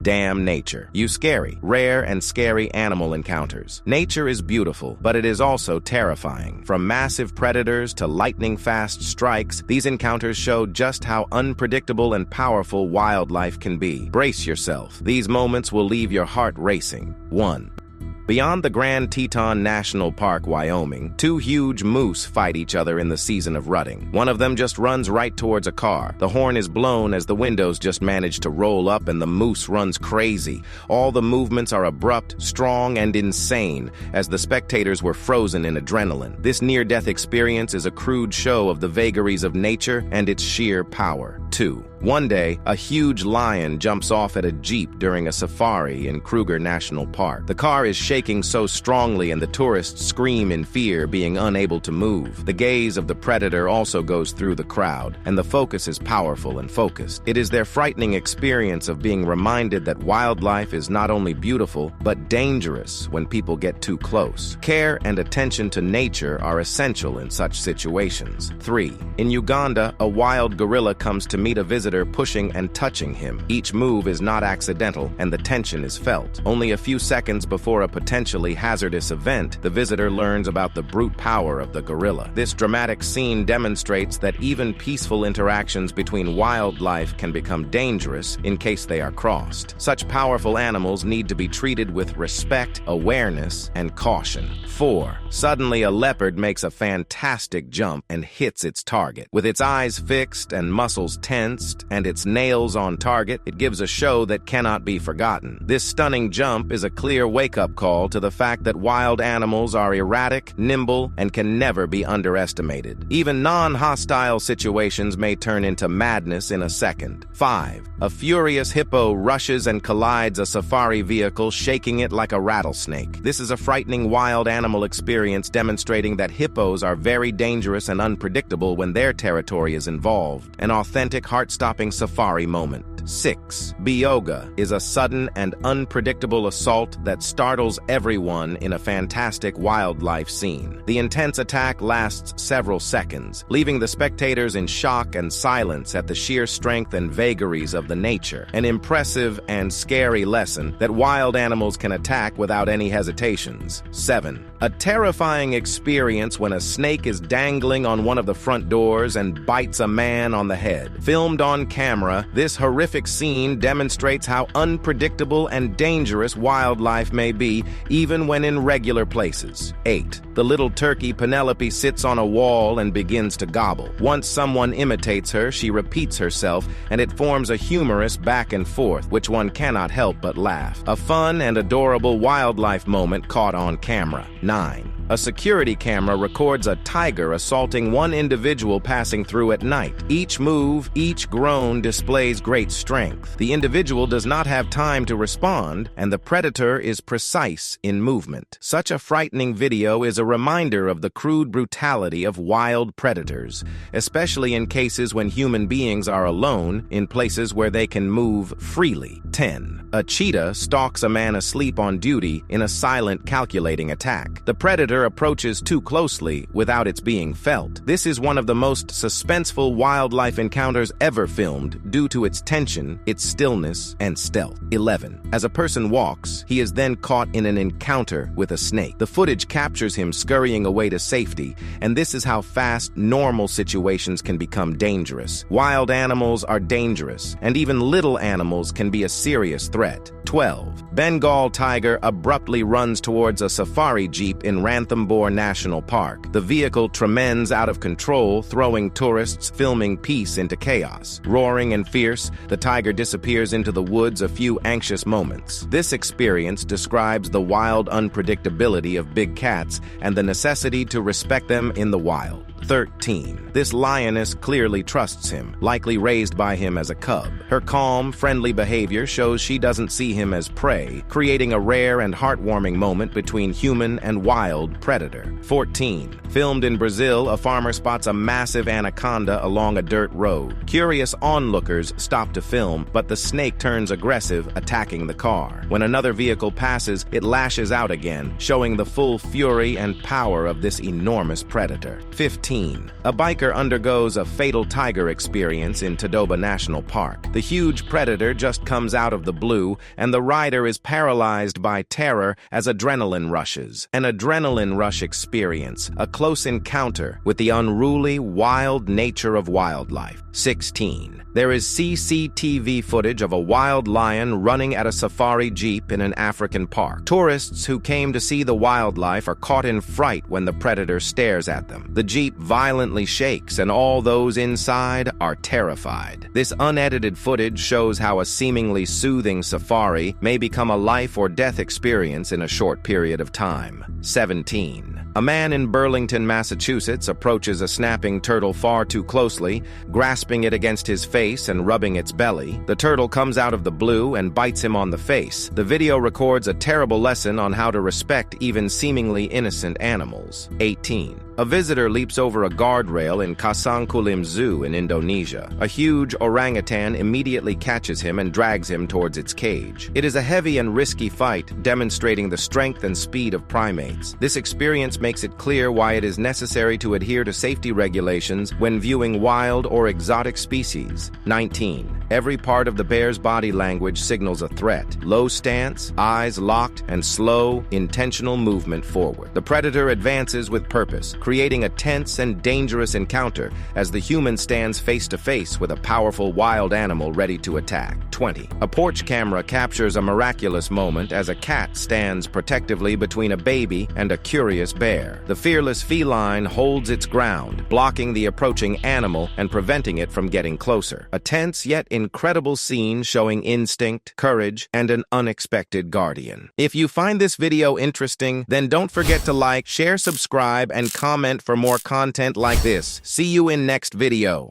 Damn nature. You scary, rare, and scary animal encounters. Nature is beautiful, but it is also terrifying. From massive predators to lightning-fast strikes, these encounters show just how unpredictable and powerful wildlife can be. Brace yourself. These moments will leave your heart racing. 1. Beyond the Grand Teton National Park, Wyoming, two huge moose fight each other in the season of rutting. One of them just runs right towards a car. The horn is blown as the windows just manage to roll up and the moose runs crazy. All the movements are abrupt, strong, and insane as the spectators were frozen in adrenaline. This near-death experience is a crude show of the vagaries of nature and its sheer power. 2. One day, a huge lion jumps off at a jeep during a safari in Kruger National Park. The car is shaking so strongly and the tourists scream in fear, being unable to move. The gaze of the predator also goes through the crowd, and the focus is powerful and focused. It is their frightening experience of being reminded that wildlife is not only beautiful, but dangerous when people get too close. Care and attention to nature are essential in such situations. 3. In Uganda, a wild gorilla comes to meet a visitor pushing and touching him. Each move is not accidental, and the tension is felt. Only a few seconds before a potentially hazardous event, the visitor learns about the brute power of the gorilla. This dramatic scene demonstrates that even peaceful interactions between wildlife can become dangerous in case they are crossed. Such powerful animals need to be treated with respect, awareness, and caution. 4. Suddenly, a leopard makes a fantastic jump and hits its target. With its eyes fixed and muscles tensed, and its nails on target, it gives a show that cannot be forgotten. This stunning jump is a clear wake-up call to the fact that wild animals are erratic, nimble, and can never be underestimated. Even non-hostile situations may turn into madness in a second. 5. A furious hippo rushes and collides a safari vehicle, shaking it like a rattlesnake. This is a frightening wild animal experience demonstrating that hippos are very dangerous and unpredictable when their territory is involved. An authentic, heart-stopping safari moment. 6. Bioga is a sudden and unpredictable assault that startles everyone in a fantastic wildlife scene. The intense attack lasts several seconds, leaving the spectators in shock and silence at the sheer strength and vagaries of the nature. An impressive and scary lesson that wild animals can attack without any hesitations. 7. A terrifying experience when a snake is dangling on one of the front doors and bites a man on the head. Filmed on camera, this horrific scene demonstrates how unpredictable and dangerous wildlife may be, even when in regular places. 8. The little turkey Penelope sits on a wall and begins to gobble. Once someone imitates her, she repeats herself, and it forms a humorous back and forth, which one cannot help but laugh. A fun and adorable wildlife moment caught on camera. 9. A security camera records a tiger assaulting one individual passing through at night. Each move, each groan displays great strength. The individual does not have time to respond, and the predator is precise in movement. Such a frightening video is a reminder of the crude brutality of wild predators, especially in cases when human beings are alone in places where they can move freely. 10. A cheetah stalks a man asleep on duty in a silent, calculating attack. The predator approaches too closely without its being felt. This is one of the most suspenseful wildlife encounters ever filmed due to its tension, its stillness, and stealth. 11. As a person walks, he is then caught in an encounter with a snake. The footage captures him scurrying away to safety, and this is how fast normal situations can become dangerous. Wild animals are dangerous, and even little animals can be a serious threat. 12. Bengal tiger abruptly runs towards a safari jeep in Ranthambore National Park. The vehicle tremends out of control, throwing tourists filming peace into chaos. Roaring and fierce, the tiger disappears into the woods a few anxious moments. This experience describes the wild unpredictability of big cats and the necessity to respect them in the wild. 13. This lioness clearly trusts him, likely raised by him as a cub. Her calm, friendly behavior shows she doesn't see him as prey, prey, creating a rare and heartwarming moment between human and wild predator. 14. Filmed in Brazil, a farmer spots a massive anaconda along a dirt road. Curious onlookers stop to film, but the snake turns aggressive, attacking the car. When another vehicle passes, it lashes out again, showing the full fury and power of this enormous predator. 15. A biker undergoes a fatal tiger experience in Tadoba National Park. The huge predator just comes out of the blue, and the rider is paralyzed by terror as adrenaline rushes. An adrenaline rush experience, a close encounter with the unruly, wild nature of wildlife. 16. There is CCTV footage of a wild lion running at a safari jeep in an African park. Tourists who came to see the wildlife are caught in fright when the predator stares at them. The jeep violently shakes, and all those inside are terrified. This unedited footage shows how a seemingly soothing safari may become a life or death experience in a short period of time. 17. A man in Burlington, Massachusetts approaches a snapping turtle far too closely, grasping it against his face and rubbing its belly. The turtle comes out of the blue and bites him on the face. The video records a terrible lesson on how to respect even seemingly innocent animals. 18. A visitor leaps over a guardrail in Kasangkulim Zoo in Indonesia. A huge orangutan immediately catches him and drags him towards its cage. It is a heavy and risky fight, demonstrating the strength and speed of primates. This experience makes it clear why it is necessary to adhere to safety regulations when viewing wild or exotic species. 19. Every part of the bear's body language signals a threat. Low stance, eyes locked, and slow, intentional movement forward. The predator advances with purpose, creating a tense and dangerous encounter as the human stands face to face with a powerful wild animal ready to attack. 20. A porch camera captures a miraculous moment as a cat stands protectively between a baby and a curious bear. The fearless feline holds its ground, blocking the approaching animal and preventing it from getting closer. A tense yet incredible scene showing instinct, courage, and an unexpected guardian. If you find this video interesting, then don't forget to like, share, subscribe, and comment for more content like this. See you in next video.